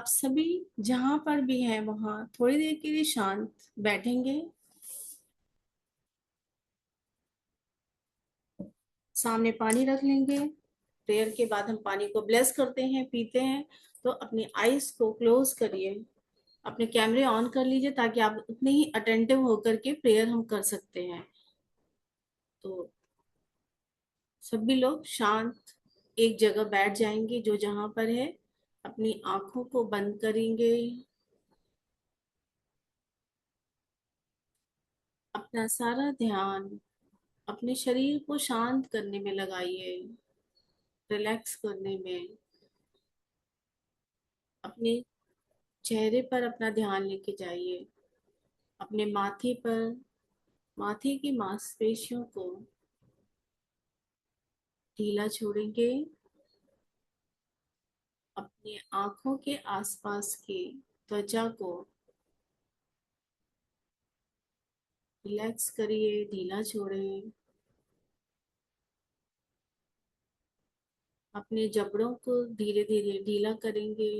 आप सभी जहां पर भी हैं वहां थोड़ी देर के लिए शांत बैठेंगे। सामने पानी रख लेंगे। प्रेयर के बाद हम पानी को ब्लेस करते हैं, पीते हैं। तो अपनी आईज को क्लोज करिए। अपने कैमरे ऑन कर लीजिए ताकि आप उतने ही अटेंटिव होकर के प्रेयर हम कर सकते हैं। तो सभी लोग शांत एक जगह बैठ जाएंगे जो जहां पर है। अपनी आंखों को बंद करेंगे। अपना सारा ध्यान अपने शरीर को शांत करने में लगाइए, रिलैक्स करने में। अपने चेहरे पर अपना ध्यान लेके जाइए। अपने माथे पर, माथे की मांसपेशियों को ढीला छोड़ेंगे। अपने आंखों के आसपास की त्वचा को रिलैक्स करिए, ढीला छोड़ें। अपने जबड़ों को धीरे धीरे ढीला करेंगे।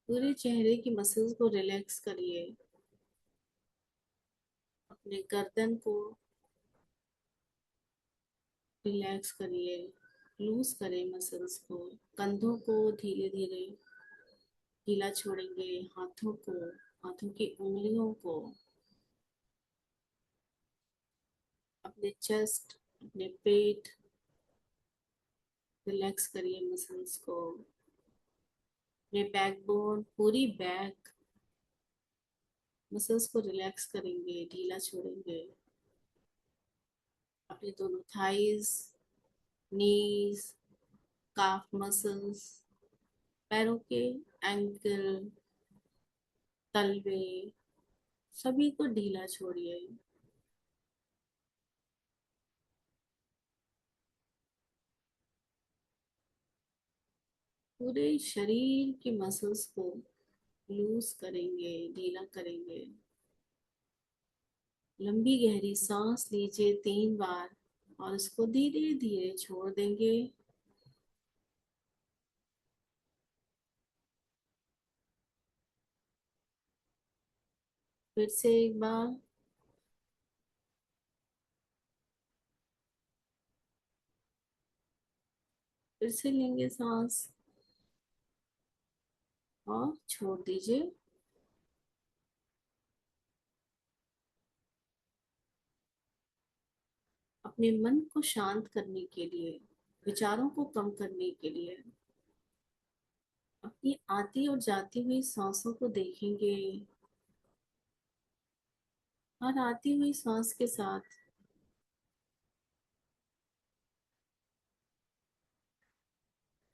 पूरे चेहरे की मसल्स को रिलैक्स करिए। अपने गर्दन को रिलैक्स करिए, लूज करें मसल्स को। कंधों को धीरे धीरे ढीला छोड़ेंगे। हाथों को, हाथों की उंगलियों को, अपने चेस्ट, अपने पेट, रिलैक्स करिए मसल्स को। अपने बैकबोन, पूरी बैक मसल्स को रिलैक्स करेंगे, ढीला छोड़ेंगे। अपने दोनों थाइज, नीज, काफ मसल्स, पैरों के एंकल, तलवे, सभी को ढीला छोड़िए। पूरे शरीर की मसल्स को लूज करेंगे, ढीला करेंगे। लंबी गहरी सांस लीजिए 3 बार और उसको धीरे धीरे छोड़ देंगे। फिर से एक बार। फिर से लेंगे सांस और छोड़ दीजिए। अपने मन को शांत करने के लिए, विचारों को कम करने के लिए अपनी आती और जाती हुई सांसों को देखेंगे। और आती हुई सांस के साथ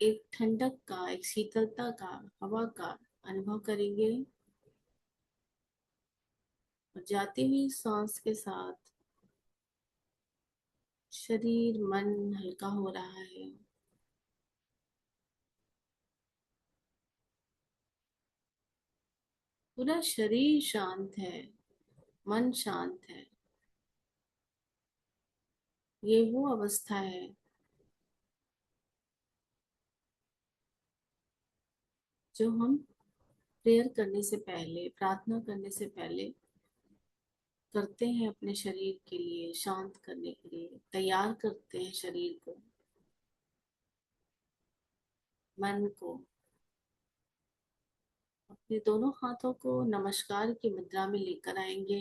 एक ठंडक का, एक शीतलता का, हवा का अनुभव करेंगे। और जाती हुई सांस के साथ शरीर, मन हल्का हो रहा है। पूरा शरीर शांत है, मन शांत है। ये वो अवस्था है जो हम प्रेयर करने से पहले, प्रार्थना करने से पहले करते हैं। अपने शरीर के लिए शांत करने के लिए तैयार करते हैं शरीर को, मन को। अपने दोनों हाथों को नमस्कार की मुद्रा में लेकर आएंगे।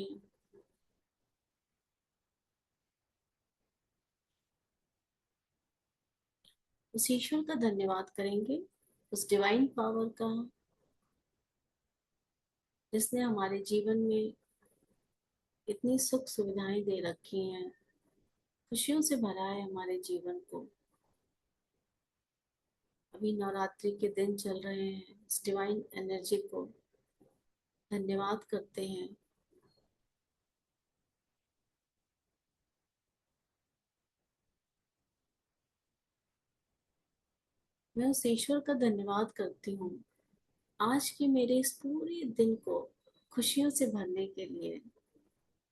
उस ईश्वर का धन्यवाद करेंगे, उस डिवाइन पावर का, जिसने हमारे जीवन में इतनी सुख सुविधाएं दे रखी हैं, खुशियों से भरा है हमारे जीवन को। अभी नवरात्रि के दिन चल रहे हैं, इस डिवाइन एनर्जी को धन्यवाद करते हैं। मैं उस ईश्वर का धन्यवाद करती हूँ आज के मेरे इस पूरे दिन को खुशियों से भरने के लिए,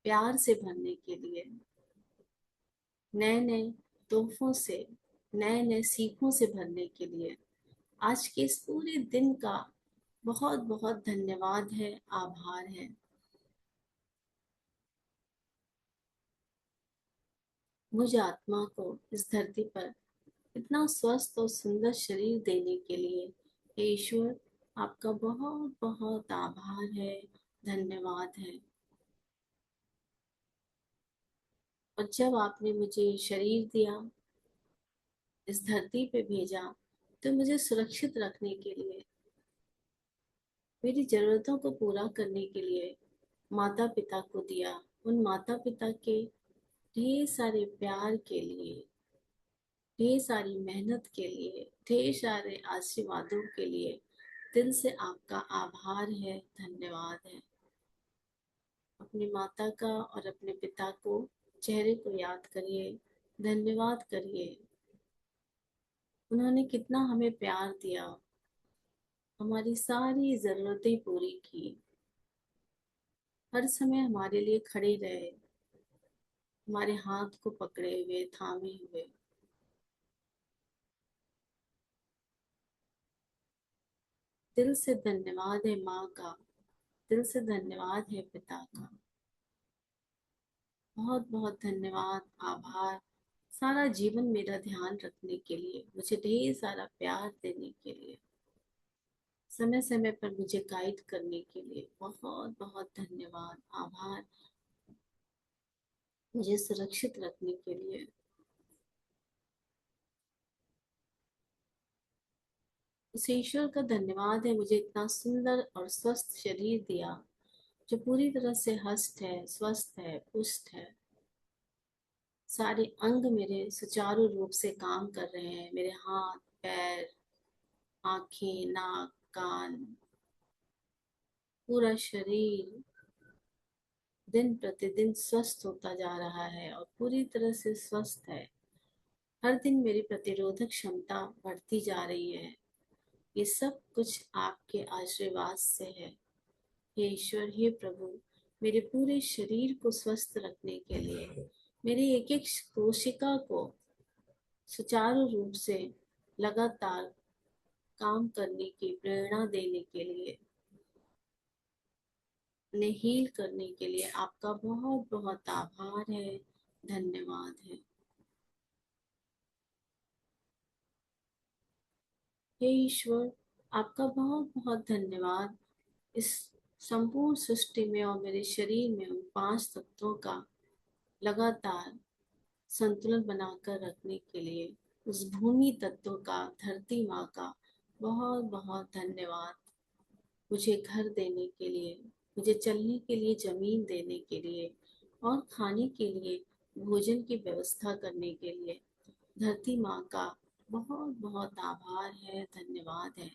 प्यार से भरने के लिए, नए नए तोहफों से, नए नए सीखों से भरने के लिए। आज के इस पूरे दिन का बहुत बहुत धन्यवाद है, आभार है। मुझ आत्मा को इस धरती पर इतना स्वस्थ और सुंदर शरीर देने के लिए हे ईश्वर, आपका बहुत बहुत आभार है, धन्यवाद है। और जब आपने मुझे शरीर दिया, इस धरती पे भेजा, तो मुझे सुरक्षित रखने के लिए, मेरी जरूरतों को पूरा करने के लिए माता पिता को दिया। उन माता पिता के ढेर सारे प्यार के लिए, ढेर सारी मेहनत के लिए, ढेर सारे आशीर्वादों के लिए दिल से आपका आभार है, धन्यवाद है। अपनी माता का और अपने पिता को, चेहरे को याद करिए, धन्यवाद करिए। उन्होंने कितना हमें प्यार दिया, हमारी सारी जरूरतें पूरी की, हर समय हमारे लिए खड़े रहे, हमारे हाथ को पकड़े हुए, थामे हुए। दिल से धन्यवाद है माँ का, दिल से धन्यवाद है पिता का। बहुत बहुत धन्यवाद, आभार। सारा जीवन मेरा ध्यान रखने के लिए, मुझे ढेर सारा प्यार देने के लिए, समय समय पर मुझे गाइड करने के लिए बहुत बहुत धन्यवाद, आभार। मुझे सुरक्षित रखने के लिए, उस ईश्वर का धन्यवाद है, मुझे इतना सुंदर और स्वस्थ शरीर दिया, जो पूरी तरह से हष्ट है, स्वस्थ है, पुष्ट है। सारे अंग मेरे सुचारू रूप से काम कर रहे हैं, मेरे हाथ, पैर, आंखें, नाक, कान, पूरा शरीर दिन प्रतिदिन स्वस्थ होता जा रहा है और पूरी तरह से स्वस्थ है। हर दिन मेरी प्रतिरोधक क्षमता बढ़ती जा रही है। ये सब कुछ आपके आशीर्वाद से है। हे ईश्वर, हे प्रभु, मेरे पूरे शरीर को स्वस्थ रखने के लिए, मेरी एक एक कोशिका को सुचारू रूप से लगातार काम करने की प्रेरणा देने के लिए, उन्हें हील करने के लिए आपका बहुत बहुत आभार है, धन्यवाद है। हे ईश्वर, आपका बहुत बहुत धन्यवाद इस संपूर्ण सृष्टि में और मेरे शरीर में उन पांच तत्वों का लगातार संतुलन बनाकर रखने के लिए, उस भूमि तत्व का, धरती माँ का बहुत बहुत धन्यवाद। मुझे घर देने के लिए, मुझे चलने के लिए जमीन देने के लिए और खाने के लिए भोजन की व्यवस्था करने के लिए धरती माँ का बहुत बहुत आभार है, धन्यवाद है।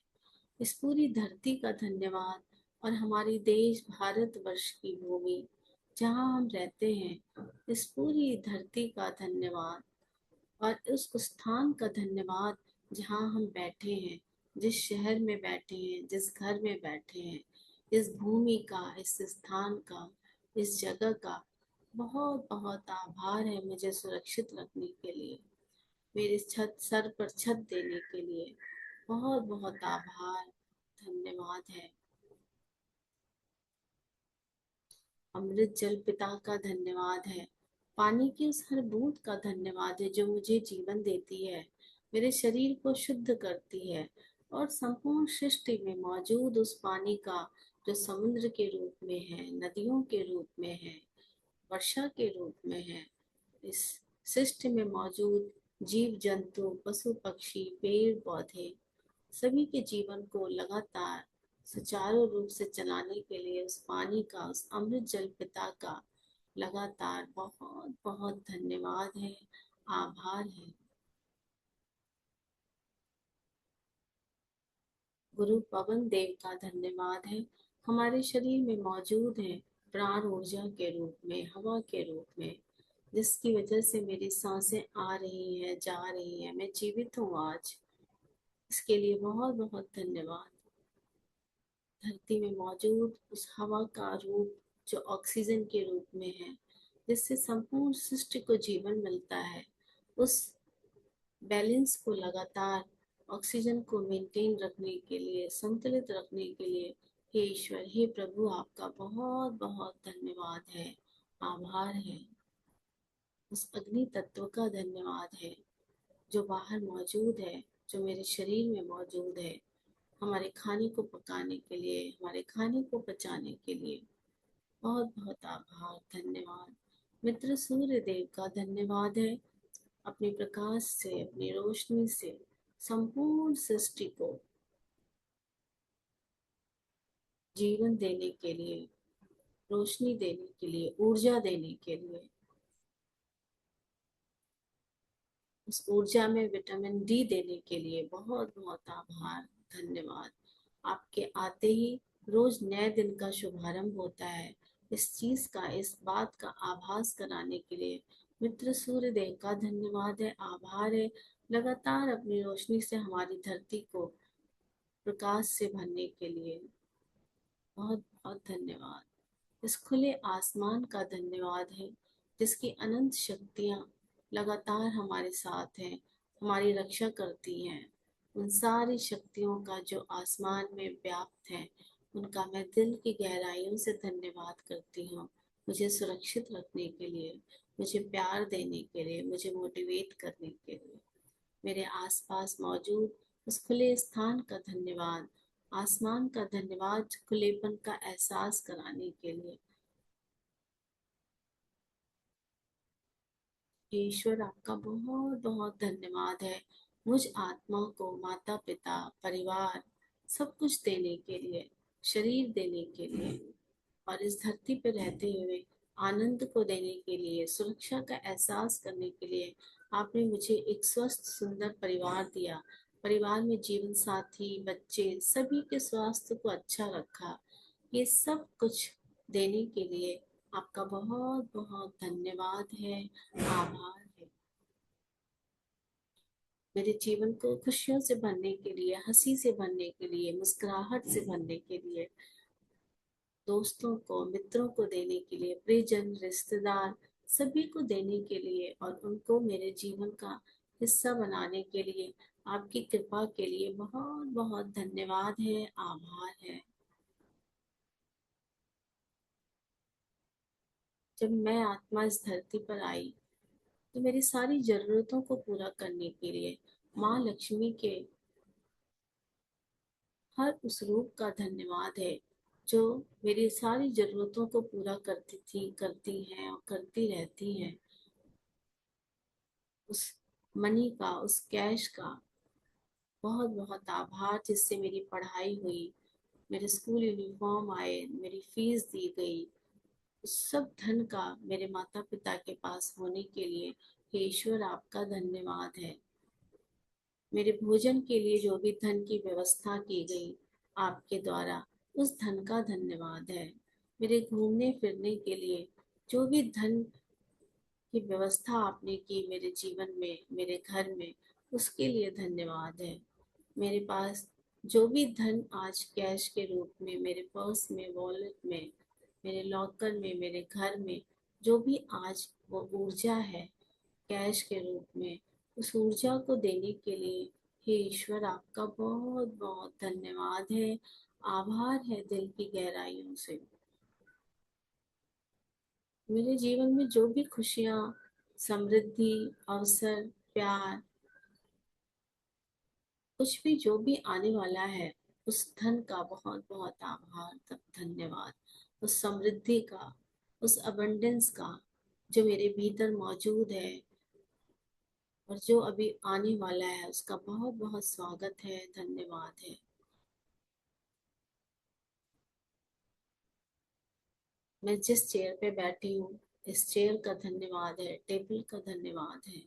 इस पूरी धरती का धन्यवाद, और हमारी देश भारत वर्ष की भूमि जहाँ हम रहते हैं, इस पूरी धरती का धन्यवाद, और उस स्थान का धन्यवाद जहाँ हम बैठे हैं, जिस शहर में बैठे हैं, जिस घर में बैठे हैं, इस भूमि का, इस स्थान का, इस जगह का बहुत बहुत आभार है, मुझे सुरक्षित रखने के लिए, मेरे छत, सर पर छत देने के लिए बहुत बहुत आभार, धन्यवाद है। अमृत जल पिता का धन्यवाद है। पानी की उस हर बूंद का धन्यवाद है जो मुझे जीवन देती है, मेरे शरीर को शुद्ध करती है, और संपूर्ण सृष्टि में मौजूद उस पानी का, जो समुद्र के रूप में है, नदियों के रूप में है, वर्षा के रूप में है, इस सृष्टि में मौजूद जीव जंतु, पशु पक्षी, पेड़ पौधे, सभी के जीवन को लगातार सुचारू रूप से चलाने के लिए उस पानी का, उस अमृत जल पिता का लगातार बहुत बहुत धन्यवाद है, आभार है। गुरु पवन देव का धन्यवाद है, हमारे शरीर में मौजूद है प्राण ऊर्जा के रूप में, हवा के रूप में, जिसकी वजह से मेरी सांसें आ रही हैं, जा रही हैं, मैं जीवित हूँ आज। इसके लिए बहुत बहुत धन्यवाद। धरती में मौजूद उस हवा का रूप, जो ऑक्सीजन के रूप में है, जिससे संपूर्ण सृष्टि को जीवन मिलता है, उस बैलेंस को लगातार ऑक्सीजन को मेंटेन रखने के लिए, संतुलित रखने के लिए, हे ईश्वर, हे प्रभु, आपका बहुत बहुत धन्यवाद है, आभार है। उस अग्नि तत्व का धन्यवाद है जो बाहर मौजूद है, जो मेरे शरीर में मौजूद है, हमारे खाने को पकाने के लिए, हमारे खाने को पचाने के लिए। बहुत बहुत आभार, धन्यवाद। मित्र सूर्य देव का धन्यवाद है, अपने प्रकाश से, अपनी रोशनी से संपूर्ण सृष्टि को जीवन देने के लिए, रोशनी देने के लिए, ऊर्जा देने के लिए। उस ऊर्जा में विटामिन डी देने के लिए बहुत बहुत आभार, धन्यवाद। आपके आते ही रोज नए दिन का शुभारंभ होता है। इस चीज का, इस बात का आभास कराने के लिए मित्र सूर्य देव का धन्यवाद है, आभार है। लगातार अपनी रोशनी से हमारी धरती को प्रकाश से भरने के लिए बहुत बहुत धन्यवाद। इस खुले आसमान का धन्यवाद है, जिसकी अनंत शक्तियाँ लगातार हमारे साथ हैं, हमारी रक्षा करती हैं। उन सारी शक्तियों का जो आसमान में व्याप्त है, उनका मैं दिल की गहराइयों से धन्यवाद करती हूँ। मुझे सुरक्षित रखने के लिए, मुझे प्यार देने के लिए, मुझे मोटिवेट करने के लिए, मेरे आसपास मौजूद उस खुले स्थान का धन्यवाद, आसमान का धन्यवाद, खुलेपन का एहसास कराने के लिए। ईश्वर, आपका बहुत बहुत धन्यवाद है, मुझ आत्मा को माता पिता, परिवार, सब कुछ देने के लिए, शरीर देने के लिए, और इस धरती पर रहते हुए आनंद को देने के लिए, सुरक्षा का एहसास करने के लिए आपने मुझे एक स्वस्थ सुंदर परिवार दिया। परिवार में जीवन साथी, बच्चे, सभी के स्वास्थ्य को अच्छा रखा। ये सब कुछ देने के लिए आपका बहुत बहुत धन्यवाद है, आभार है। मेरे जीवन को खुशियों से भरने के लिए, हंसी से भरने के लिए, मुस्कुराहट से भरने के लिए, दोस्तों को, मित्रों को देने के लिए, परिजन, रिश्तेदार, सभी को देने के लिए और उनको मेरे जीवन का हिस्सा बनाने के लिए आपकी कृपा के लिए बहुत बहुत धन्यवाद है, आभार है। जब मैं आत्मा इस धरती पर आई तो मेरी सारी जरूरतों को पूरा करने के लिए माँ लक्ष्मी के हर उस रूप का धन्यवाद है जो मेरी सारी जरूरतों को पूरा करती थी, करती है और करती रहती है। उस मनी का, उस कैश का बहुत बहुत आभार, जिससे मेरी पढ़ाई हुई, मेरे स्कूल यूनिफॉर्म आए, मेरी फीस दी गई। उस सब धन का मेरे माता पिता के पास होने के लिए हे ईश्वर, आपका धन्यवाद है। मेरे भोजन के लिए जो भी धन की व्यवस्था की गई आपके द्वारा, उस धन का धन्यवाद है। मेरे घूमने फिरने के लिए जो भी धन की व्यवस्था आपने की मेरे जीवन में, मेरे घर में, उसके लिए धन्यवाद है। मेरे पास जो भी धन आज कैश के रूप में मेरे पर्स में, वॉलेट में, मेरे लॉकर में, मेरे घर में, जो भी आज वो ऊर्जा है कैश के रूप में, उस ऊर्जा को देने के लिए हे ईश्वर, आपका बहुत बहुत धन्यवाद है, आभार है दिल की गहराइयों से। मेरे जीवन में जो भी खुशियाँ, समृद्धि, अवसर, प्यार, कुछ भी जो भी आने वाला है, उस धन का बहुत बहुत आभार, धन्यवाद। उस समृद्धि का, उस अबंडेंस का जो मेरे भीतर मौजूद है और जो अभी आने वाला है, उसका बहुत बहुत स्वागत है, धन्यवाद है। मैं जिस चेयर पे बैठी हूँ, इस चेयर का धन्यवाद है, टेबल का धन्यवाद है,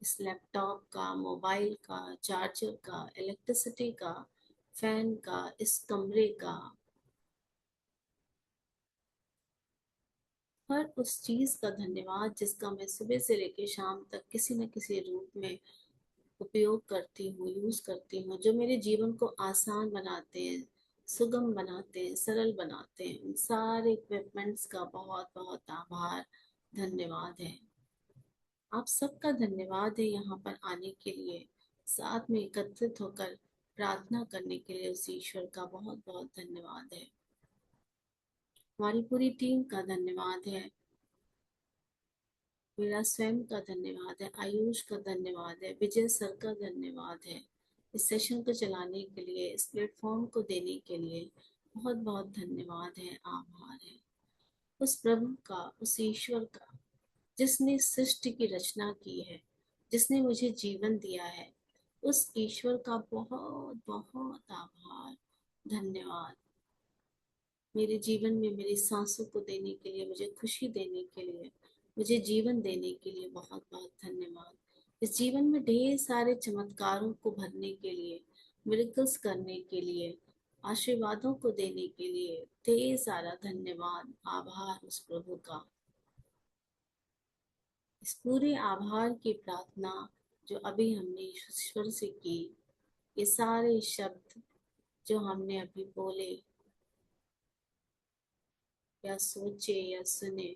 इस लैपटॉप का, मोबाइल का, चार्जर का, इलेक्ट्रिसिटी का, फैन का, इस कमरे का, हर उस चीज का धन्यवाद जिसका मैं सुबह से लेकर शाम तक किसी न किसी रूप में उपयोग करती हूँ, यूज करती हूँ, जो मेरे जीवन को आसान बनाते हैं, सुगम बनाते हैं, सरल बनाते हैं। उन सारे इक्विपमेंट्स का बहुत बहुत आभार, धन्यवाद है। आप सबका धन्यवाद है यहाँ पर आने के लिए, साथ में एकत्रित होकर प्रार्थना करने के लिए उस ईश्वर का बहुत बहुत धन्यवाद है। हमारी पूरी टीम का धन्यवाद है। मेरा स्वयं का धन्यवाद है, आयुष का धन्यवाद है, विजय सर का धन्यवाद है। इस सेशन को चलाने के लिए, इस प्लेटफॉर्म को देने के लिए बहुत बहुत धन्यवाद है, आभार है। उस प्रभु का, उस ईश्वर का जिसने सृष्टि की रचना की है, जिसने मुझे जीवन दिया है, उस ईश्वर का बहुत बहुत आभार, धन्यवाद। मेरे जीवन में मेरी सांसों को देने के लिए, मुझे खुशी देने के लिए, मुझे जीवन देने के लिए बहुत बहुत धन्यवाद। इस जीवन में ढेर सारे चमत्कारों को भरने के लिए, मिरेकल्स करने के लिए, आशीर्वादों को देने के लिए ढेर सारा धन्यवाद, आभार उस प्रभु का। इस पूरे आभार की प्रार्थना जो अभी हमने ईश्वर से की, ये सारे शब्द जो हमने अभी बोले या सोचे या सुने,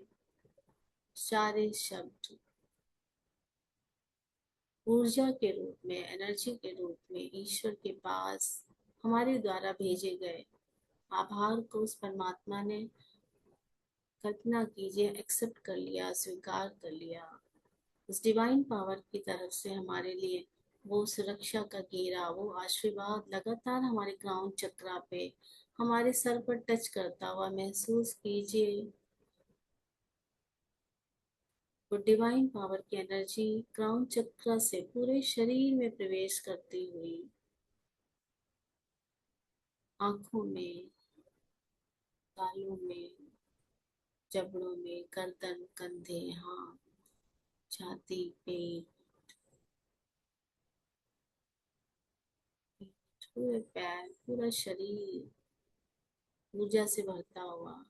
सारे शब्द ऊर्जा के रूप में, एनर्जी के रूप में ईश्वर के पास हमारे द्वारा भेजे गए। आभार को उस परमात्मा ने, कल्पना कीजिए, एक्सेप्ट कर लिया, स्वीकार कर लिया। उस डिवाइन पावर की तरफ से हमारे लिए वो सुरक्षा का घेरा, वो आशीर्वाद लगातार हमारे क्राउन चक्रा पे, हमारे सर पर टच करता हुआ महसूस कीजिए। वो डिवाइन पावर की एनर्जी क्राउन चक्र से पूरे शरीर में प्रवेश करती हुई आंखों में, गालों में, जबड़ों में, गर्दन, कंधे, हाथ, छाती, पेट, पूरे पैर, पूरा शरीर ऊर्जा से भरता हुआ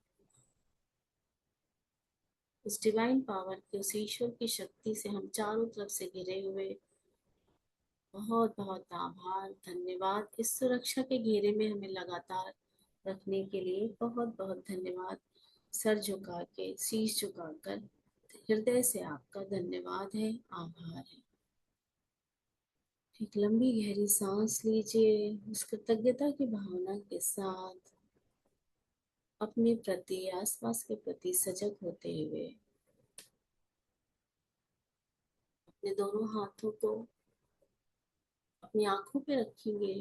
उस डिवाइन पावर की, उस ईश्वर की शक्ति से हम चारों तरफ से घिरे हुए। बहुत बहुत आभार, धन्यवाद। इस सुरक्षा के घेरे में हमें लगातार रखने के लिए बहुत बहुत धन्यवाद। सर झुका के, शीश झुकाकर हृदय से आपका धन्यवाद है, आभार है। एक लंबी गहरी सांस लीजिए, उस कृतज्ञता की भावना के साथ अपने प्रति, आसपास के प्रति सजग होते हुए अपने दोनों हाथों को अपनी आंखों पे रखेंगे।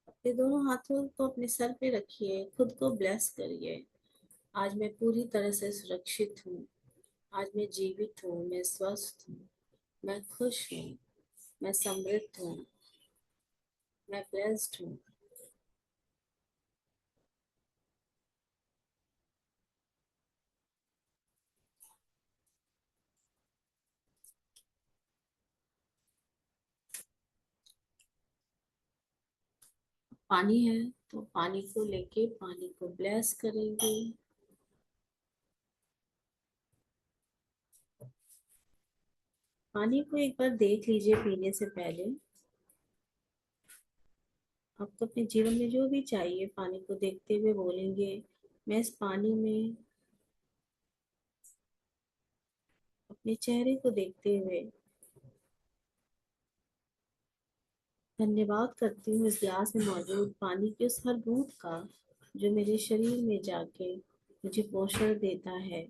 अपने दोनों हाथों को अपने सर पे रखिए, खुद को ब्लेस करिए। आज मैं पूरी तरह से सुरक्षित हूँ, आज मैं जीवित हूँ, मैं स्वस्थ हूँ, मैं खुश हूँ, मैं समृद्ध हूँ, मैं ब्लेस्ड हूँ। पानी है तो पानी को लेके पानी को ब्लेस करेंगे। पानी को एक बार देख लीजिए पीने से पहले। आपको अपने जीवन में जो भी चाहिए, पानी को देखते हुए बोलेंगे, मैं इस पानी में अपने चेहरे को देखते हुए धन्यवाद करती हूँ इस ग्लास में मौजूद पानी के उस हर बूंद का, जो मेरे शरीर में जाके मुझे पोषण देता है,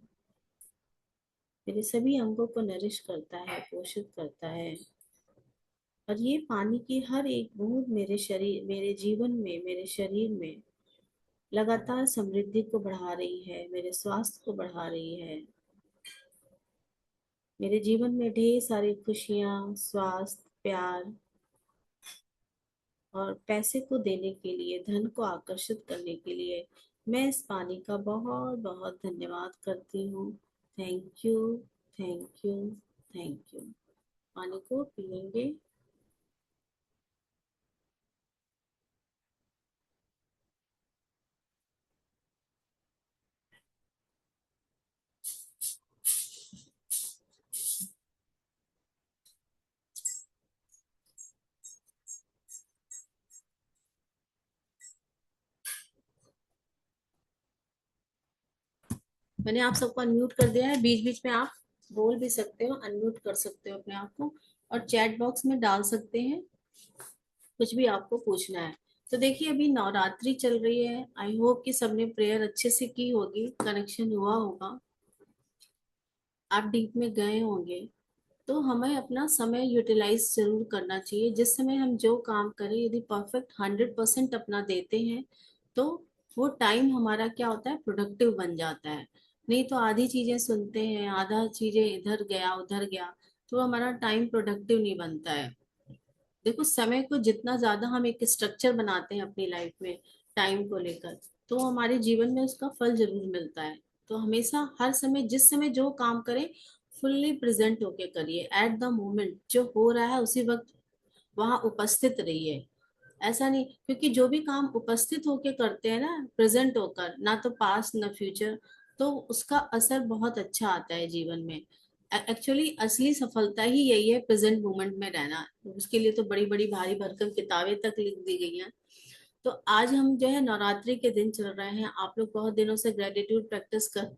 मेरे सभी अंगों को नरिश करता है, पोषित करता है। और ये पानी की हर एक बूंद मेरे शरीर, मेरे जीवन में, मेरे शरीर में लगातार समृद्धि को बढ़ा रही है, मेरे स्वास्थ्य को बढ़ा रही है। मेरे जीवन में ढेर सारी खुशियाँ, स्वास्थ्य, प्यार और पैसे को देने के लिए, धन को आकर्षित करने के लिए मैं इस पानी का बहुत बहुत धन्यवाद करती हूँ। Thank you, thank you, thank you. पानी को पियेंगे। मैंने आप सबको अनम्यूट कर दिया है, बीच बीच में आप बोल भी सकते हो, अनम्यूट कर सकते हो अपने आप को, और चैट बॉक्स में डाल सकते हैं कुछ भी आपको पूछना है। तो देखिए अभी नवरात्रि चल रही है, आई होप कि सबने प्रेयर अच्छे से की होगी, कनेक्शन हुआ होगा, आप डीप में गए होंगे। तो हमें अपना समय यूटिलाइज जरूर करना चाहिए, जिस समय हम जो काम करें यदि परफेक्ट 100% अपना देते हैं तो वो टाइम हमारा क्या होता है, प्रोडक्टिव बन जाता है। नहीं तो आधी चीजें सुनते हैं, आधा चीजें इधर गया उधर गया, तो हमारा टाइम प्रोडक्टिव नहीं बनता है। देखो समय को जितना ज्यादा हम एक स्ट्रक्चर बनाते हैं अपनी लाइफ में टाइम को लेकर, तो हमारे जीवन में उसका फल जरूर मिलता है। तो हमेशा हर समय जिस समय जो काम करें फुल्ली प्रेजेंट होके करिए, एट द मोमेंट जो हो रहा है उसी वक्त वहां उपस्थित रहिए। ऐसा नहीं, क्योंकि जो भी काम उपस्थित होके करते हैं ना, प्रेजेंट होकर, ना तो पास्ट ना फ्यूचर, तो उसका असर बहुत अच्छा आता है जीवन में। एक्चुअली असली सफलता ही यही है, प्रेजेंट मोमेंट में रहना। उसके लिए तो बड़ी बड़ी भारी भरकम किताबें तक लिख दी गई हैं। तो आज हम जो है नवरात्रि के दिन चल रहे हैं, आप लोग बहुत दिनों से ग्रेटिट्यूड प्रैक्टिस कर,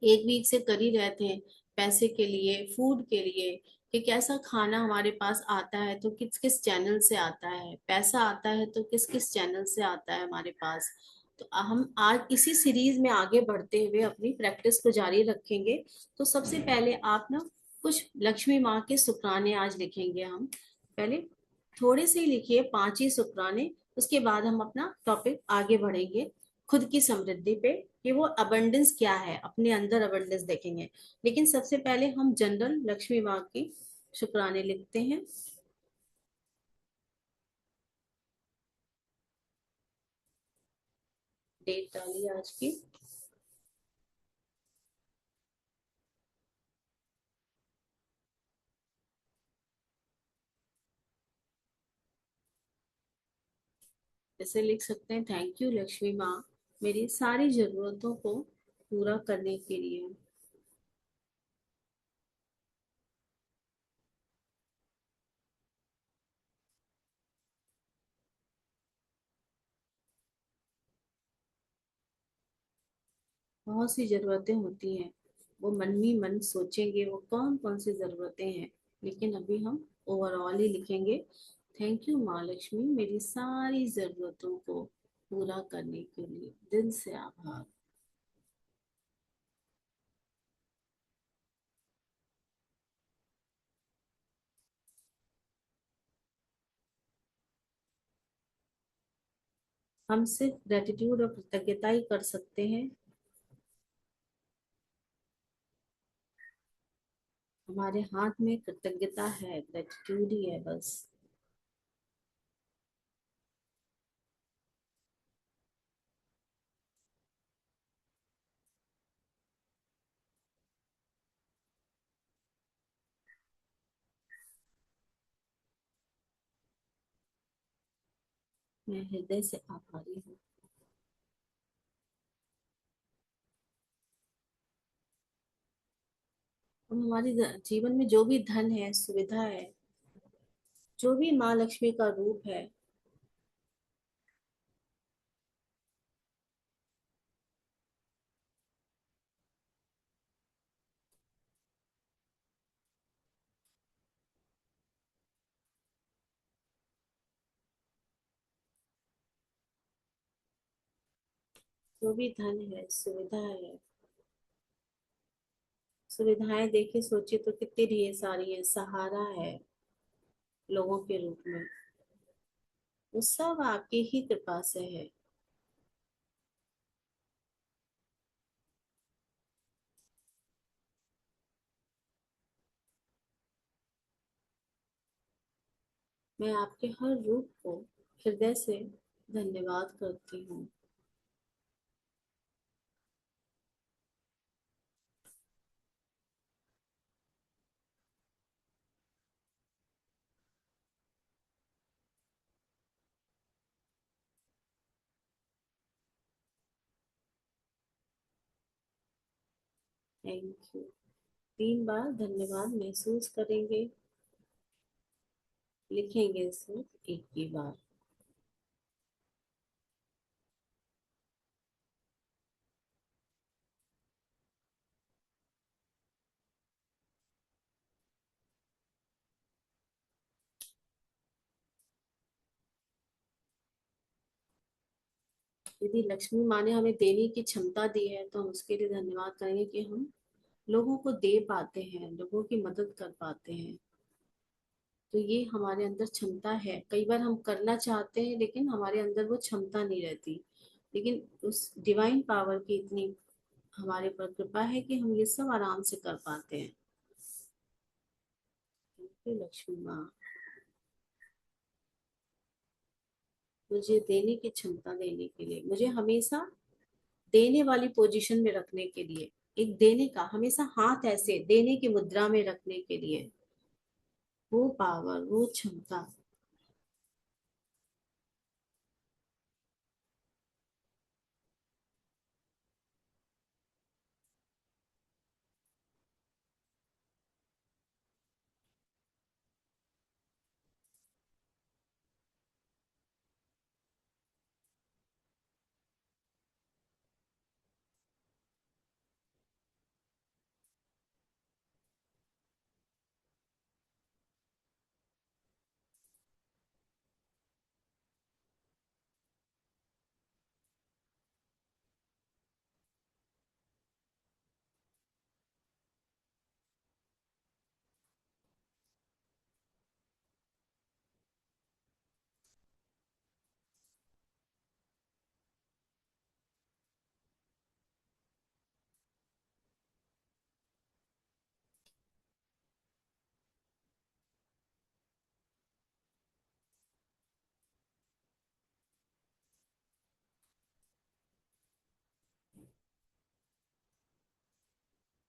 एक वीक से कर ही रहे थे, पैसे के लिए, फूड के लिए, कि कैसा खाना हमारे पास आता है तो किस किस चैनल से आता है, पैसा आता है तो किस किस चैनल से आता है हमारे पास। तो हम आज इसी सीरीज में आगे बढ़ते हुए अपनी प्रैक्टिस को जारी रखेंगे। तो सबसे पहले आप ना कुछ लक्ष्मी माँ के शुक्राने आज लिखेंगे हम। पहले थोड़े से ही लिखिए, 5 ही शुक्राने। उसके बाद हम अपना टॉपिक आगे बढ़ेंगे खुद की समृद्धि पे, कि वो अबंडेंस क्या है, अपने अंदर अबंडेंस देखेंगे। लेकिन सबसे पहले हम जनरल लक्ष्मी माँ की शुक्राने लिखते हैं। डेट डालिए आज की। जैसे लिख सकते हैं, थैंक यू लक्ष्मी माँ, मेरी सारी जरूरतों को पूरा करने के लिए। बहुत सी जरूरतें होती हैं, वो मन ही मन सोचेंगे वो कौन कौन सी जरूरतें हैं, लेकिन अभी हम ओवरऑल ही लिखेंगे, थैंक यू माँ लक्ष्मी, मेरी सारी जरूरतों को पूरा करने के लिए दिल से आभार। हम सिर्फ ग्रेटिट्यूड और कृतज्ञता ही कर सकते हैं। हमारे हाथ में कृतज्ञता है, ग्रेटिट्यूड ही है बस। मैं हृदय से आभारी हूँ। और हमारी जीवन में जो भी धन है, सुविधा है, जो भी माँ लक्ष्मी का रूप है, जो भी धन है, सुविधा है, सुविधाएं देखिए, सोचिए तो कितनी ढेर सारी है, सहारा है लोगों के रूप में, वो सब आपकी ही कृपा से है। मैं आपके हर रूप को हृदय से धन्यवाद करती हूँ। Thank you. 3 बार धन्यवाद महसूस करेंगे, लिखेंगे सिर्फ एक ही बार। यदि लक्ष्मी माँ ने हमें देने की क्षमता दी है तो हम उसके लिए धन्यवाद करेंगे कि हम लोगों को दे पाते हैं, लोगों की मदद कर पाते हैं। तो ये हमारे अंदर क्षमता है। कई बार हम करना चाहते हैं लेकिन हमारे अंदर वो क्षमता नहीं रहती, लेकिन उस डिवाइन पावर की इतनी हमारे पर कृपा है कि हम ये सब आराम से कर पाते हैं। हे लक्ष्मी माँ, मुझे देने की क्षमता देने के लिए, मुझे हमेशा देने वाली पोजीशन में रखने के लिए, एक देने का हमेशा हाथ ऐसे देने की मुद्रा में रखने के लिए, वो पावर, वो क्षमता।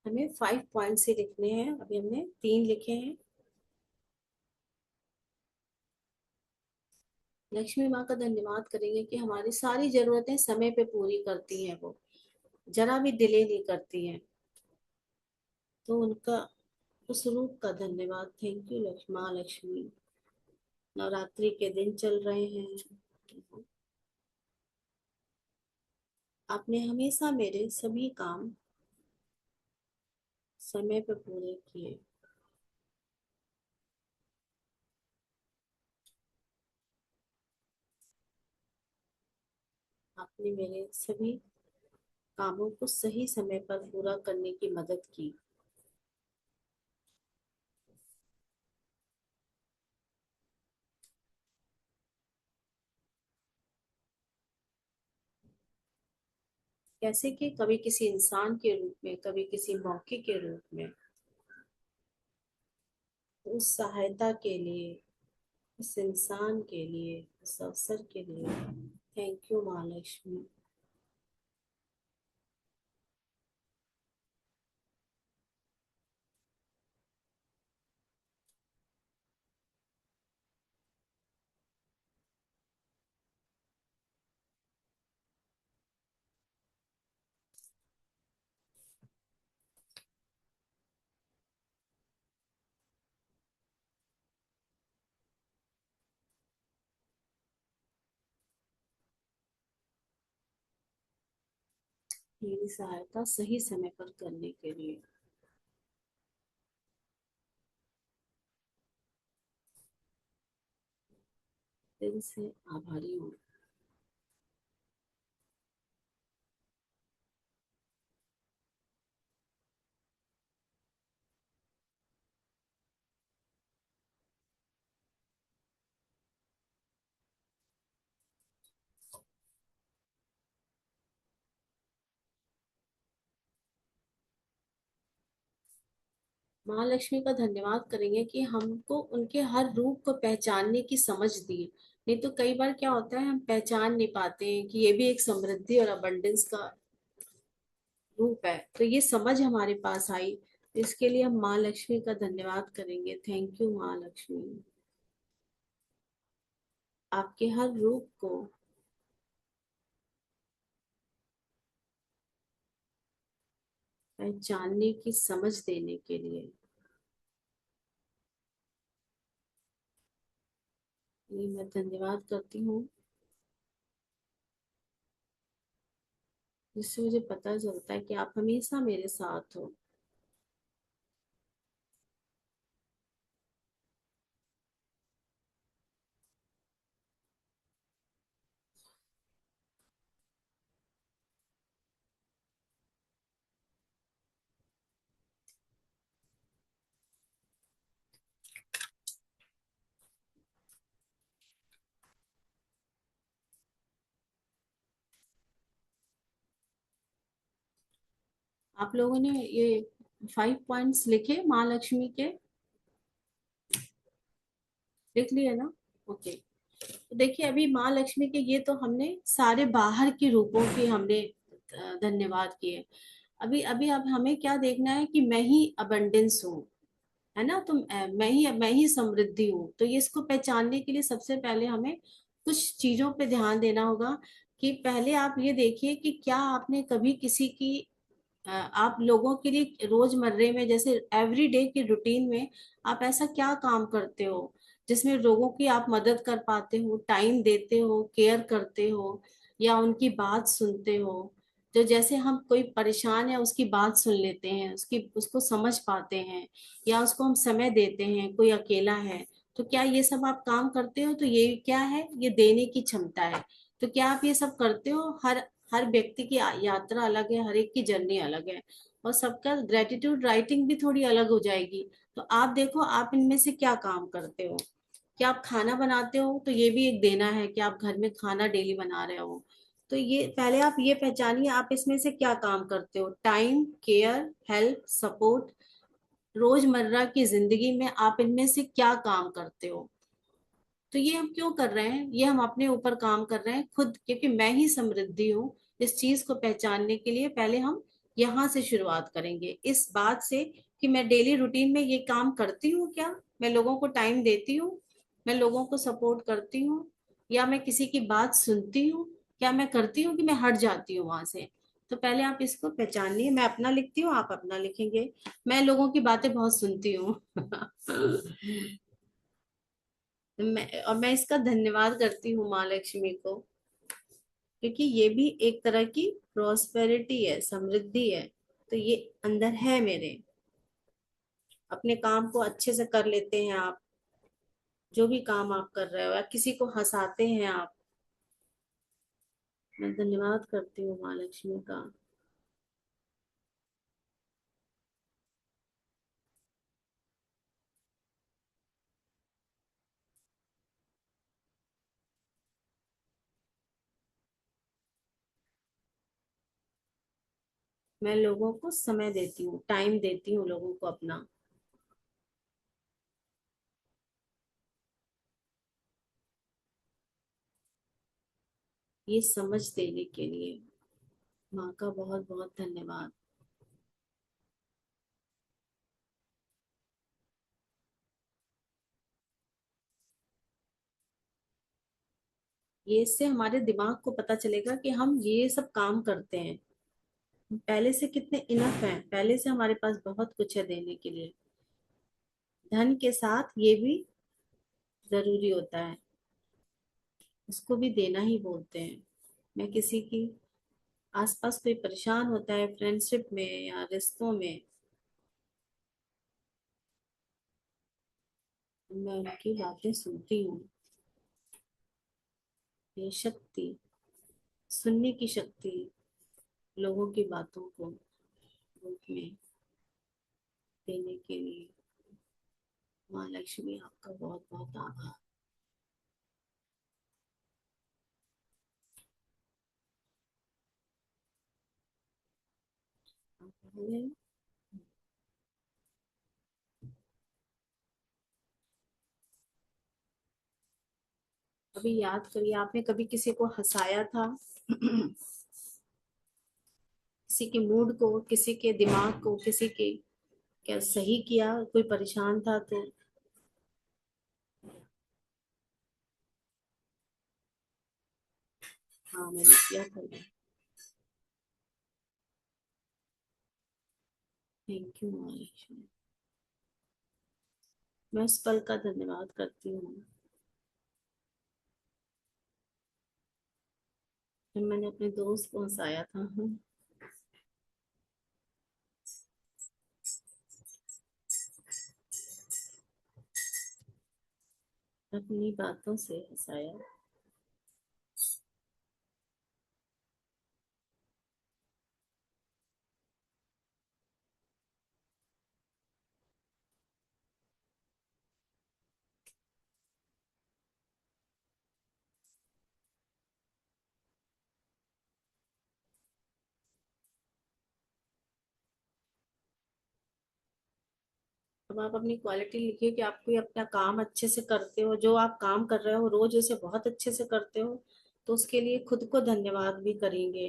हमें 5 पॉइंट से लिखने हैं, अभी हमने 3 लिखे हैं। लक्ष्मी माँ का धन्यवाद करेंगे कि हमारी सारी जरूरतें समय पे पूरी करती हैं, वो जरा भी डिले नहीं करती हैं। तो उनका उस रूप का धन्यवाद। थैंक यू लक्ष्मी माँ लक्ष्मी। नवरात्रि के दिन चल रहे हैं, आपने हमेशा मेरे सभी काम समय पे पूरे किए। आपने मेरे सभी कामों को सही समय पर पूरा करने की मदद की। कैसे कि कभी किसी इंसान के रूप में, कभी किसी मौके के रूप में, उस सहायता के लिए, उस इंसान के लिए, उस अवसर के लिए। थैंक यू माँ लक्ष्मी। मेरी सहायता सही समय पर करने के लिए दिल से आभारी हूँ। महालक्ष्मी का धन्यवाद करेंगे कि हमको उनके हर रूप को पहचानने की समझ दी। नहीं तो कई बार क्या होता है, हम पहचान नहीं पाते हैं कि ये भी एक समृद्धि और अबंडेंस का रूप है। तो ये समझ हमारे पास आई, इसके लिए हम माँ लक्ष्मी का धन्यवाद करेंगे। थैंक यू माँ लक्ष्मी। आपके हर रूप को पहचानने की समझ देने के लिए ये मैं धन्यवाद करती हूँ, जिससे मुझे पता चलता है कि आप हमेशा मेरे साथ हो। आप लोगों ने ये 5 पॉइंट्स लिखे माँ लक्ष्मी के? लिख लिए ना? ओके। तो देखिए, अभी माँ लक्ष्मी के ये तो हमने सारे बाहर के रूपों की हमने धन्यवाद किए। अभी अभी अब हमें क्या देखना है कि मैं ही अबंडेंस हूँ, है ना? तो मैं ही समृद्धि हूँ। तो ये इसको पहचानने के लिए सबसे पहले हमें कुछ चीजों पे ध्यान देना होगा। कि पहले आप ये देखिए कि क्या आपने कभी किसी की आप लोगों के लिए रोजमर्रे में, जैसे एवरीडे की रूटीन में, आप ऐसा क्या काम करते हो जिसमें लोगों की आप मदद कर पाते हो, टाइम देते हो, केयर करते हो, या उनकी बात सुनते हो? तो जैसे हम कोई परेशान है उसकी बात सुन लेते हैं, उसकी उसको समझ पाते हैं, या उसको हम समय देते हैं, कोई अकेला है, तो क्या ये सब आप काम करते हो? तो ये क्या है? ये देने की क्षमता है। तो क्या आप ये सब करते हो? हर हर व्यक्ति की यात्रा अलग है, हर एक की जर्नी अलग है, और सबका ग्रेटिट्यूड राइटिंग भी थोड़ी अलग हो जाएगी। तो आप देखो, आप इनमें से क्या काम करते हो? क्या आप खाना बनाते हो? तो ये भी एक देना है कि आप घर में खाना डेली बना रहे हो। तो ये पहले आप ये पहचानिए, आप इसमें से क्या काम करते हो? टाइम, केयर, हेल्प, सपोर्ट, रोजमर्रा की जिंदगी में आप इनमें से क्या काम करते हो? तो ये हम क्यों कर रहे हैं? ये हम अपने ऊपर काम कर रहे हैं खुद, क्योंकि मैं ही समृद्धि हूँ। इस चीज को पहचानने के लिए पहले हम यहाँ से शुरुआत करेंगे, इस बात से कि मैं डेली रूटीन में ये काम करती हूँ क्या? मैं लोगों को टाइम देती हूँ? मैं लोगों को सपोर्ट करती हूँ? या मैं किसी की बात सुनती हूँ? क्या मैं करती हूँ कि मैं हट जाती हूँ वहां से? तो पहले आप इसको पहचानिए। मैं अपना लिखती हूँ, आप अपना लिखेंगे। मैं लोगों की बातें बहुत सुनती हूँ। मैं इसका धन्यवाद करती हूँ माँ लक्ष्मी को, क्योंकि ये भी एक तरह की प्रॉस्पेरिटी है, समृद्धि है। तो ये अंदर है मेरे। अपने काम को अच्छे से कर लेते हैं आप, जो भी काम आप कर रहे हो, या किसी को हंसाते हैं आप। मैं धन्यवाद करती हूँ माँ लक्ष्मी का। मैं लोगों को समय देती हूँ, टाइम देती हूँ लोगों को अपना। ये समझ देने के लिए माँ का बहुत बहुत धन्यवाद। ये इससे हमारे दिमाग को पता चलेगा कि हम ये सब काम करते हैं, पहले से कितने इनफ हैं, पहले से हमारे पास बहुत कुछ है देने के लिए। धन के साथ ये भी जरूरी होता है, उसको भी देना ही बोलते हैं। मैं किसी की आसपास कोई परेशान होता है फ्रेंडशिप में या रिश्तों में, मैं उनकी बातें सुनती हूँ। ये शक्ति, सुनने की शक्ति, लोगों की बातों को रूप में देने के लिए, माँ लक्ष्मी आपका बहुत बहुत आभार। आपने अभी याद करिए, आपने कभी किसी को हंसाया था? किसी के मूड को, किसी के दिमाग को, किसी के क्या सही किया? कोई परेशान था तो? हाँ, मैंने किया था। Thank you Manish. मैं उस पल का धन्यवाद करती हूँ जब मैंने अपने दोस्त को हंसाया था। अपनी बातों से हंसाया। अब आप अपनी क्वालिटी लिखिए कि आप कोई अपना काम अच्छे से करते हो, जो आप काम कर रहे हो रोज उसे बहुत अच्छे से करते हो, तो उसके लिए खुद को धन्यवाद भी करेंगे।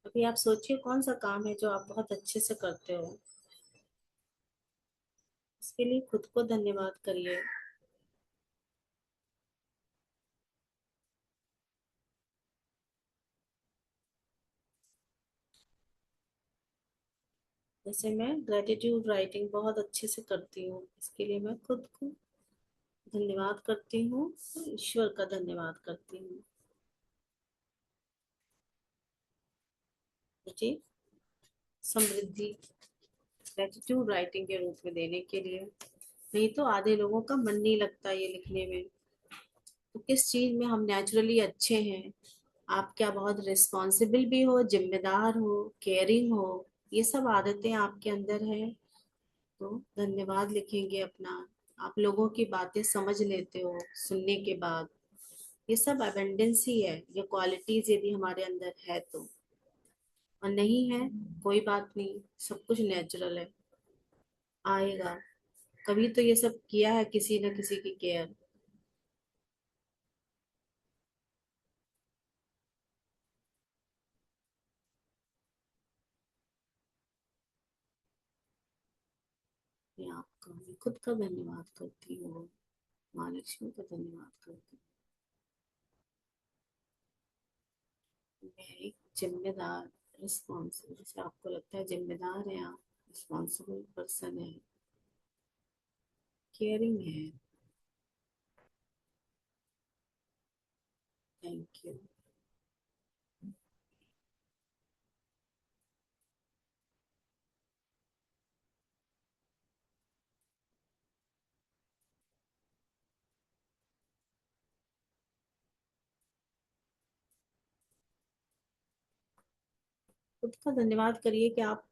अभी आप सोचिए कौन सा काम है जो आप बहुत अच्छे से करते हो, इसके लिए खुद को धन्यवाद करिए। जैसे मैं ग्रेटिट्यूड राइटिंग बहुत अच्छे से करती हूँ, इसके लिए मैं खुद को धन्यवाद करती हूँ, ईश्वर का धन्यवाद करती हूँ। मुझे समृद्धि ग्रेटिट्यूड राइटिंग के रूप में देने के लिए। नहीं तो आधे लोगों का मन नहीं लगता ये लिखने में। तो किस चीज में हम नेचुरली अच्छे हैं? आप क्या बहुत रिस्पॉन्सिबल भी हो, जिम्मेदार हो, केयरिंग हो, ये सब आदतें आपके अंदर है, तो धन्यवाद लिखेंगे अपना। आप लोगों की बातें समझ लेते हो सुनने के बाद, ये सब अबेंडेंस ही है, ये क्वालिटीज यदि हमारे अंदर है तो। और नहीं है, कोई बात नहीं, सब कुछ नेचुरल है, आएगा। कभी तो ये सब किया है किसी न किसी की केयर। मैं आपका मैं खुद का धन्यवाद करती हूँ, माँ लक्ष्मी का धन्यवाद करती हूँ। मैं एक जिम्मेदार, रिस्पॉन्सिबल, जैसे आपको लगता है जिम्मेदार है आप, रिस्पॉन्सिबल पर्सन है, केयरिंग है। Thank you. खुद का धन्यवाद करिए कि आप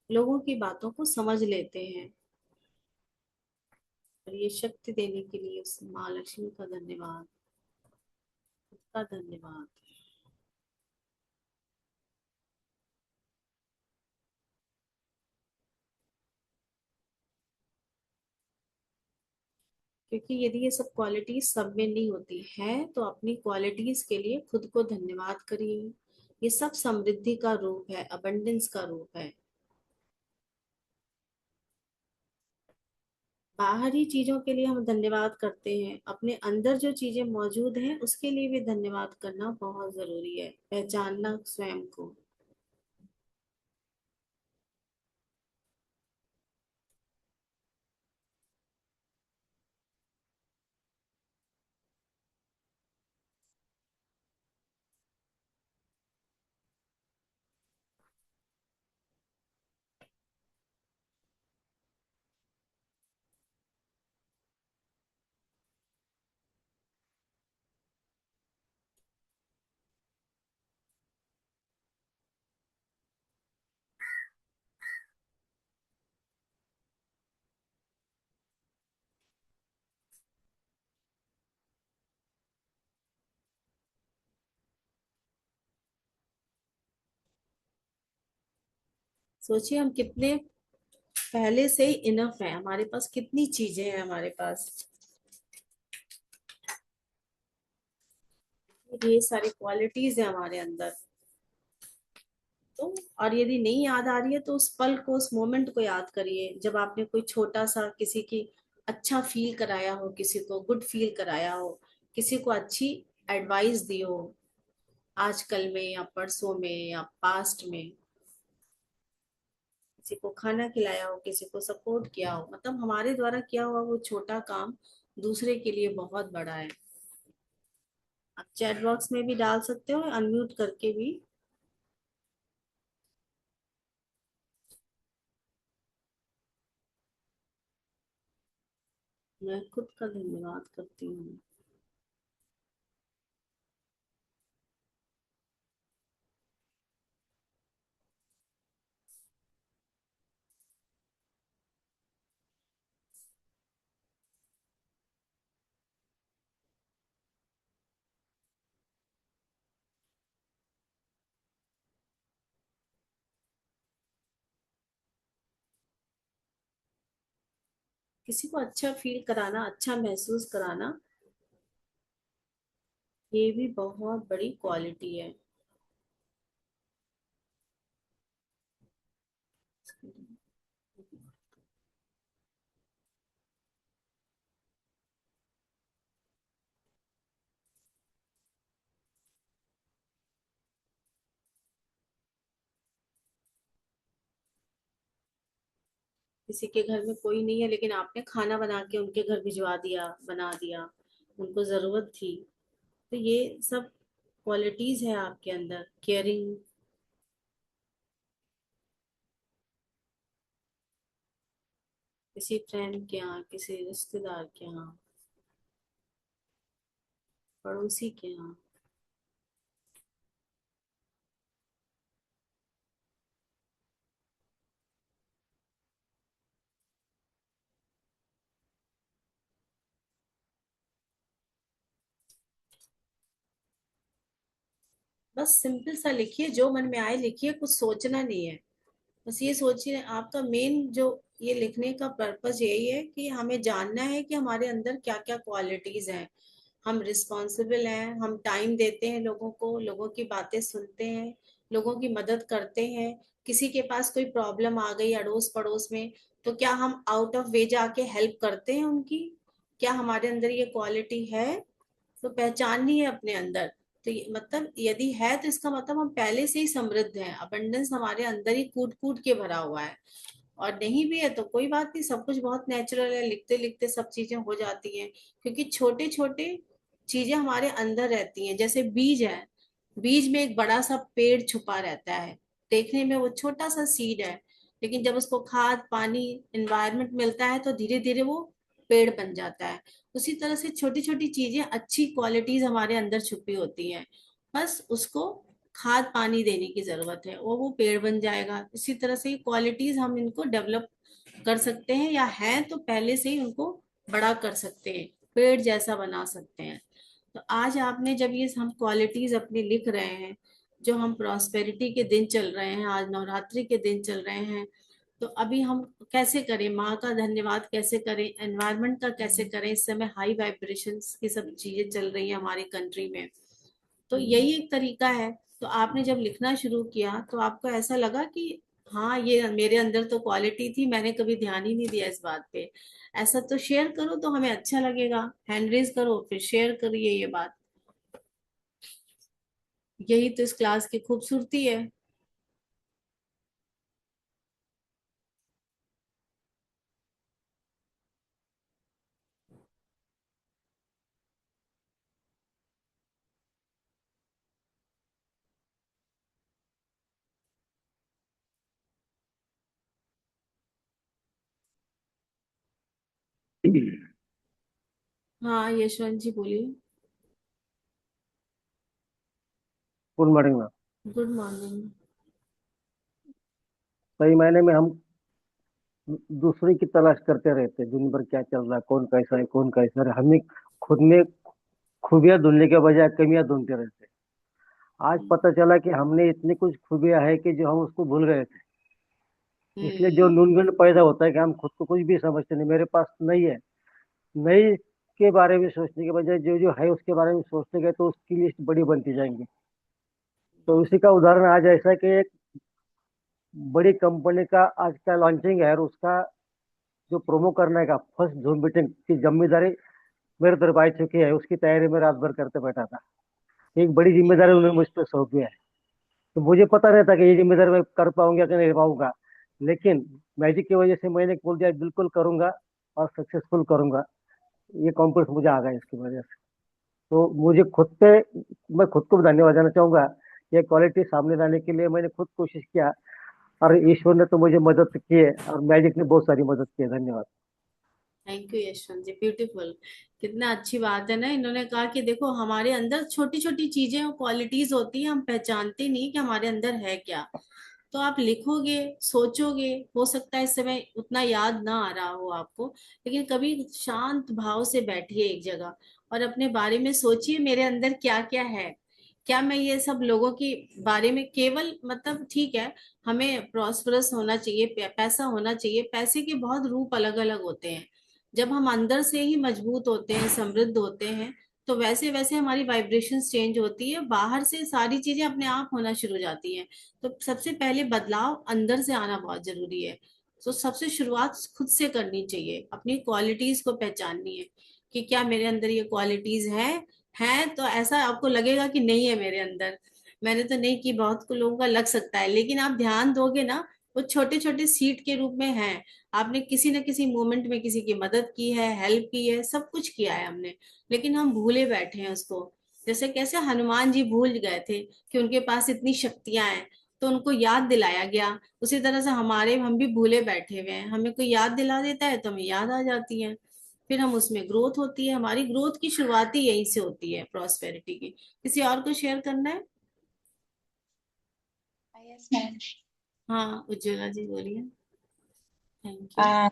लोगों की बातों को समझ लेते हैं, और ये शक्ति देने के लिए उस माँ लक्ष्मी का धन्यवाद, खुद का धन्यवाद। क्योंकि यदि ये सब क्वालिटीज सब में नहीं होती है, तो अपनी क्वालिटीज के लिए खुद को धन्यवाद करिए। ये सब समृद्धि का रूप है, अबंडेंस का रूप है। बाहरी चीजों के लिए हम धन्यवाद करते हैं, अपने अंदर जो चीजें मौजूद हैं उसके लिए भी धन्यवाद करना बहुत जरूरी है, पहचानना स्वयं को। सोचिए हम कितने पहले से ही इनफ है, हमारे पास कितनी चीजें हैं हमारे पास, ये सारी क्वालिटीज है हमारे अंदर। तो और यदि नहीं याद आ रही है तो उस पल को, उस मोमेंट को याद करिए जब आपने कोई छोटा सा किसी की अच्छा फील कराया हो, किसी को गुड फील कराया हो, किसी को अच्छी एडवाइस दी हो, आजकल में या परसों में या पास्ट में, किसी को खाना खिलाया हो, किसी को सपोर्ट किया हो, मतलब हमारे द्वारा किया हुआ वो छोटा काम दूसरे के लिए बहुत बड़ा है। आप चैट बॉक्स में भी डाल सकते हो, अनम्यूट करके भी। मैं खुद का धन्यवाद करती हूँ। किसी को अच्छा फील कराना, अच्छा महसूस कराना, ये भी बहुत बड़ी क्वालिटी है। किसी के घर में कोई नहीं है लेकिन आपने खाना बना के उनके घर भिजवा दिया, बना दिया, उनको जरूरत थी। तो ये सब क्वालिटीज है आपके अंदर, केयरिंग। किसी फ्रेंड के यहाँ, किसी रिश्तेदार के यहाँ, पड़ोसी के यहाँ। बस सिंपल सा लिखिए, जो मन में आए लिखिए, कुछ सोचना नहीं है। बस ये सोचिए, आपका मेन जो ये लिखने का पर्पस यही है कि हमें जानना है कि हमारे अंदर क्या क्या क्वालिटीज हैं। हम रिस्पॉन्सिबल हैं, हम टाइम देते हैं लोगों को, लोगों की बातें सुनते हैं, लोगों की मदद करते हैं। किसी के पास कोई प्रॉब्लम आ गई अड़ोस पड़ोस में, तो क्या हम आउट ऑफ वे जाके हेल्प करते हैं उनकी? क्या हमारे अंदर ये क्वालिटी है? तो पहचाननी है अपने अंदर। तो मतलब यदि है तो इसका मतलब हम पहले से ही समृद्ध हैं, अबंडेंस हमारे अंदर ही कूट कूट के भरा हुआ है। और नहीं भी है तो कोई बात नहीं, सब कुछ बहुत नेचुरल है, लिखते लिखते सब चीजें हो जाती हैं। क्योंकि छोटे छोटे चीजें हमारे अंदर रहती हैं, जैसे बीज है, बीज में एक बड़ा सा पेड़ छुपा रहता है। देखने में वो छोटा सा सीड है, लेकिन जब उसको खाद पानी एनवायरनमेंट मिलता है तो धीरे धीरे वो पेड़ बन जाता है। उसी तरह से छोटी छोटी चीजें, अच्छी क्वालिटीज हमारे अंदर छुपी होती हैं। बस उसको खाद पानी देने की जरूरत है, वो पेड़ बन जाएगा। इसी तरह से क्वालिटीज हम इनको डेवलप कर सकते हैं, या हैं तो पहले से ही उनको बड़ा कर सकते हैं, पेड़ जैसा बना सकते हैं। तो आज आपने जब ये हम क्वालिटीज अपनी लिख रहे हैं, जो हम प्रॉस्पेरिटी के दिन चल रहे हैं, आज नवरात्रि के दिन चल रहे हैं, तो अभी हम कैसे करें, माँ का धन्यवाद कैसे करें, एनवायरनमेंट का कैसे करें? इस समय हाई वाइब्रेशंस की सब चीजें चल रही है हमारी कंट्री में। तो यही एक तरीका है। तो आपने जब लिखना शुरू किया तो आपको ऐसा लगा कि हाँ, ये मेरे अंदर तो क्वालिटी थी, मैंने कभी ध्यान ही नहीं दिया इस बात पे। ऐसा तो शेयर करो तो हमें अच्छा लगेगा, हैंड रेज करो फिर शेयर करिए ये बात। यही तो इस क्लास की खूबसूरती है। हाँ यशवंत जी बोलिए। Good morning ma'am. Good morning. सही मायने में हम दूसरे की तलाश करते रहते हैं, दिन भर क्या चल रहा है, कौन कैसा है, कौन कैसा है। हमें खुद में खूबियां ढूंढने के बजाय कमियां ढूंढते रहते हैं। आज पता चला कि हमने इतनी कुछ खूबियां है कि जो हम उसको भूल गए थे। इसलिए जो हम्म। न्यूनगंड पैदा होता है कि हम खुद को कुछ भी समझते नहीं, मेरे पास नहीं है। नहीं के बारे में सोचने के बजाय जो जो है उसके बारे में सोचते गए तो उसकी लिस्ट बड़ी बनती जाएंगी। तो उसी का उदाहरण आज ऐसा है कि एक बड़ी कंपनी का आज का लॉन्चिंग है, और उसका जो प्रोमो करने का फर्स्ट जूम मीटिंग की जिम्मेदारी मेरे तरफ आई चुकी है। उसकी तैयारी में रात भर करते बैठा था। एक बड़ी जिम्मेदारी उन्होंने मुझ पर सौंप दिया है। तो मुझे पता नहीं था कि ये जिम्मेदारी मैं कर पाऊंगा कि नहीं पाऊंगा, लेकिन मैजिक की वजह से मैंने बोल दिया बिल्कुल करूंगा और सक्सेसफुल करूंगा। ये कॉन्फिडेंस मुझे आ गया इसकी वजह से। तो मुझे खुद पे, मैं खुद को भी धन्यवाद देना चाहूंगा। ये क्वालिटी सामने लाने के लिए मैंने खुद कोशिश किया, और ईश्वर ने तो मुझे मदद की है, और मैजिक ने बहुत सारी मदद की है। धन्यवाद। Thank you Yashwant ji, beautiful. कितना अच्छी बात है ना, इन्होंने कहा कि देखो हमारे अंदर छोटी छोटी चीजें और क्वालिटीज होती हैं, हम पहचानते नहीं कि हमारे अंदर है क्या। तो आप लिखोगे, सोचोगे, हो सकता है इस समय उतना याद ना आ रहा हो आपको, लेकिन कभी शांत भाव से बैठिए एक जगह और अपने बारे में सोचिए, मेरे अंदर क्या क्या है। क्या मैं ये सब लोगों के बारे में केवल, मतलब ठीक है, हमें प्रॉस्परस होना चाहिए, पैसा होना चाहिए, पैसे के बहुत रूप अलग अलग होते हैं। जब हम अंदर से ही मजबूत होते हैं, समृद्ध होते हैं, तो वैसे वैसे हमारी वाइब्रेशंस चेंज होती है, बाहर से सारी चीजें अपने आप होना शुरू हो जाती हैं। तो सबसे पहले बदलाव अंदर से आना बहुत जरूरी है। तो सबसे शुरुआत खुद से करनी चाहिए, अपनी क्वालिटीज को पहचाननी है कि क्या मेरे अंदर ये क्वालिटीज है तो ऐसा आपको लगेगा कि नहीं है मेरे अंदर, मैंने तो नहीं की, बहुत को लोगों का लग सकता है, लेकिन आप ध्यान दोगे ना, वो छोटे छोटे सीड के रूप में हैं। आपने किसी न किसी मोमेंट में किसी की मदद की है, हेल्प की है, सब कुछ किया है हमने, लेकिन हम भूले बैठे हैं उसको। जैसे कैसे हनुमान जी भूल गए थे कि उनके पास इतनी शक्तियां हैं, तो उनको याद दिलाया गया। उसी तरह से हम भी भूले बैठे हुए हैं, हमें कोई याद दिला देता है तो हमें याद आ जाती है, फिर हम उसमें ग्रोथ होती है। हमारी ग्रोथ की शुरुआत ही यहीं से होती है, प्रॉस्पेरिटी की। किसी और को शेयर करना है? Yes ma'am. हाँ, उज्ज्वला जी बोलिए। Thank you. आ,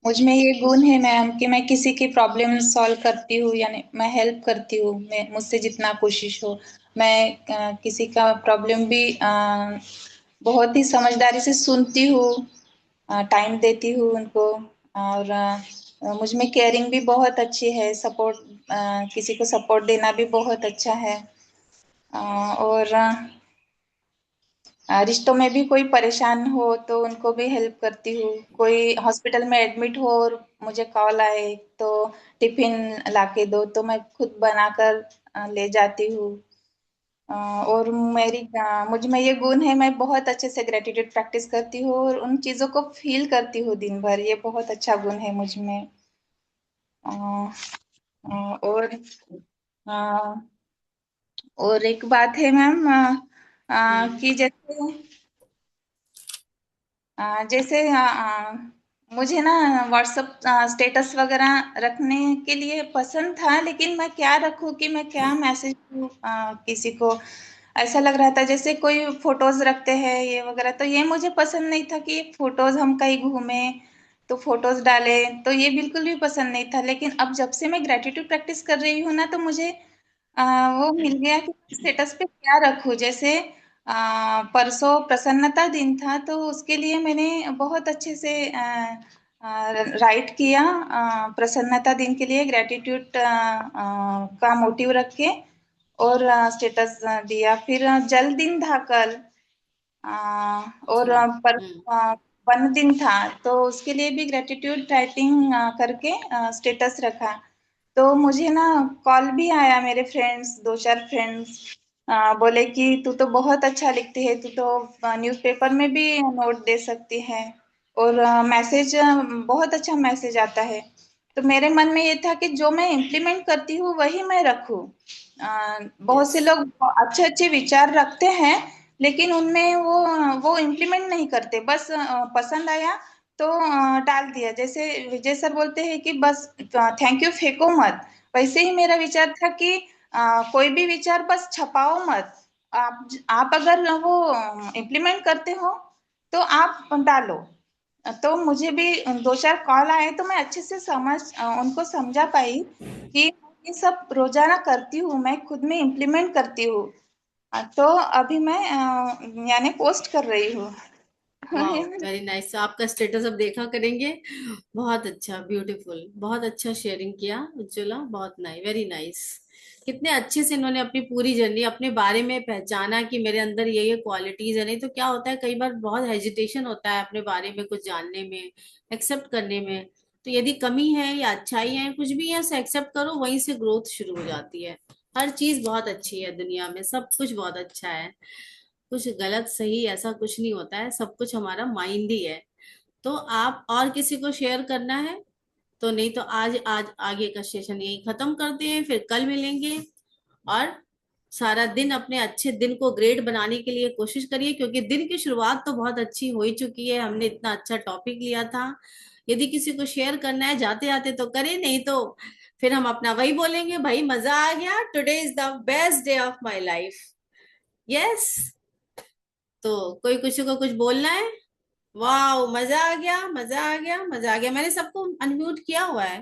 मुझ में ये गुण है मैम कि मैं किसी की प्रॉब्लम सॉल्व करती हूँ, यानी मैं हेल्प करती हूँ, मैं मुझसे जितना कोशिश हो। मैं किसी का प्रॉब्लम भी बहुत ही समझदारी से सुनती हूँ, टाइम देती हूँ उनको। और मुझ में केयरिंग भी बहुत अच्छी है, सपोर्ट, किसी को सपोर्ट देना भी बहुत अच्छा है। और रिश्तों में भी कोई परेशान हो तो उनको भी हेल्प करती हूँ। कोई हॉस्पिटल में एडमिट हो और मुझे कॉल आए तो टिफिन लाके दो, तो मैं खुद बनाकर ले जाती हूँ। और मुझ में ये गुण है, मैं बहुत अच्छे से ग्रेटिट्यूड प्रैक्टिस करती हूँ और उन चीजों को फील करती हूँ दिन भर। ये बहुत अच्छा गुण है मुझ में। अ, और और एक बात है मैम, हम्म। कि जैसे मुझे ना व्हाट्सअप स्टेटस वगैरह रखने के लिए पसंद था, लेकिन मैं क्या रखूं कि मैं क्या मैसेज दूं किसी को। ऐसा लग रहा था जैसे कोई फोटोज रखते हैं ये वगैरह, तो ये मुझे पसंद नहीं था कि फोटोज हम कहीं घूमे तो फोटोज डाले, तो ये बिल्कुल भी पसंद नहीं था। लेकिन अब जब से मैं ग्रेटिट्यूड प्रैक्टिस कर रही हूँ ना, तो मुझे वो मिल गया कि स्टेटस पे क्या रखूं। जैसे परसों प्रसन्नता दिन था, तो उसके लिए मैंने बहुत अच्छे से राइट किया, प्रसन्नता दिन के लिए ग्रेटिट्यूड का मोटिव रख के, और स्टेटस दिया। फिर जल दिन था कल, और अच्छा। पर वन दिन था, तो उसके लिए भी ग्रेटिट्यूड राइटिंग करके स्टेटस रखा। तो मुझे ना कॉल भी आया, मेरे फ्रेंड्स, दो चार फ्रेंड्स बोले कि तू तो बहुत अच्छा लिखती है, तू तो न्यूज़पेपर में भी नोट दे सकती है। और मैसेज, बहुत अच्छा मैसेज आता है। तो मेरे मन में ये था कि जो मैं इम्प्लीमेंट करती हूँ वही मैं रखूँ। बहुत यस। से लोग अच्छे अच्छे विचार रखते हैं, लेकिन उनमें वो इम्प्लीमेंट नहीं करते, बस पसंद आया तो डाल दिया। जैसे विजय सर बोलते हैं कि बस थैंक यू फेंको मत, वैसे ही मेरा विचार था कि कोई भी विचार बस छपाओ मत। आप अगर वो इम्प्लीमेंट करते हो तो आप डालो। तो मुझे भी दो चार कॉल आए, तो मैं अच्छे से उनको समझा पाई कि ये सब रोजाना करती हूँ, मैं खुद में इम्प्लीमेंट करती हूँ। तो अभी मैं यानी पोस्ट कर रही हूँ। वाह, वेरी नाइस। आपका स्टेटस अब देखा करेंगे। बहुत अच्छा, ब्यूटीफुल, बहुत अच्छा शेयरिंग किया उज्ज्वला, बहुत नाइस, वेरी नाइस। कितने अच्छे से इन्होंने अपनी पूरी जर्नी अपने बारे में पहचाना कि मेरे अंदर ये क्वालिटीज है। नहीं तो क्या होता है, कई बार बहुत हेजिटेशन होता है अपने बारे में कुछ जानने में, एक्सेप्ट करने में। तो यदि कमी है या अच्छाई है, कुछ भी है, उसे एक्सेप्ट करो, वहीं से ग्रोथ शुरू हो जाती है। हर चीज बहुत अच्छी है दुनिया में, सब कुछ बहुत अच्छा है। कुछ गलत सही ऐसा कुछ नहीं होता है, सब कुछ हमारा माइंड ही है। तो आप और किसी को शेयर करना है तो, नहीं तो आज आज आगे का सेशन यही खत्म करते हैं, फिर कल मिलेंगे। और सारा दिन अपने अच्छे दिन को ग्रेट बनाने के लिए कोशिश करिए, क्योंकि दिन की शुरुआत तो बहुत अच्छी हो ही चुकी है, हमने इतना अच्छा टॉपिक लिया था। यदि किसी को शेयर करना है जाते जाते तो करें, नहीं तो फिर हम अपना वही बोलेंगे, भाई मजा आ गया, today is the best day of my life. Yes. तो कोई किसी को कुछ बोलना है? वाह, मजा आ गया, मजा आ गया, मजा आ गया। मैंने सबको अनम्यूट किया हुआ है।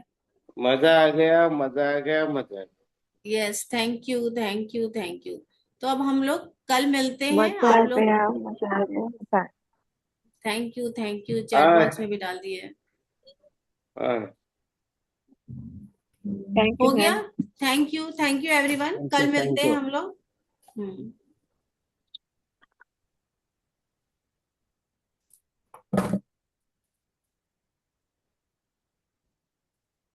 मजा आ गया, मजा आ गया, मजा आ गया। Yes, thank you, thank you, thank you. तो अब हम लोग कल मिलते हैं, मजा आप आ लोग। गया, मजा आ गया, मजा। Thank you, thank you, chat हाँ बॉक्स में भी डाल दिए। हाँ। थैंक हो यू गया। मैम। थैंक यू एवरीवन, कल मिलते हैं थैंक हम लोग।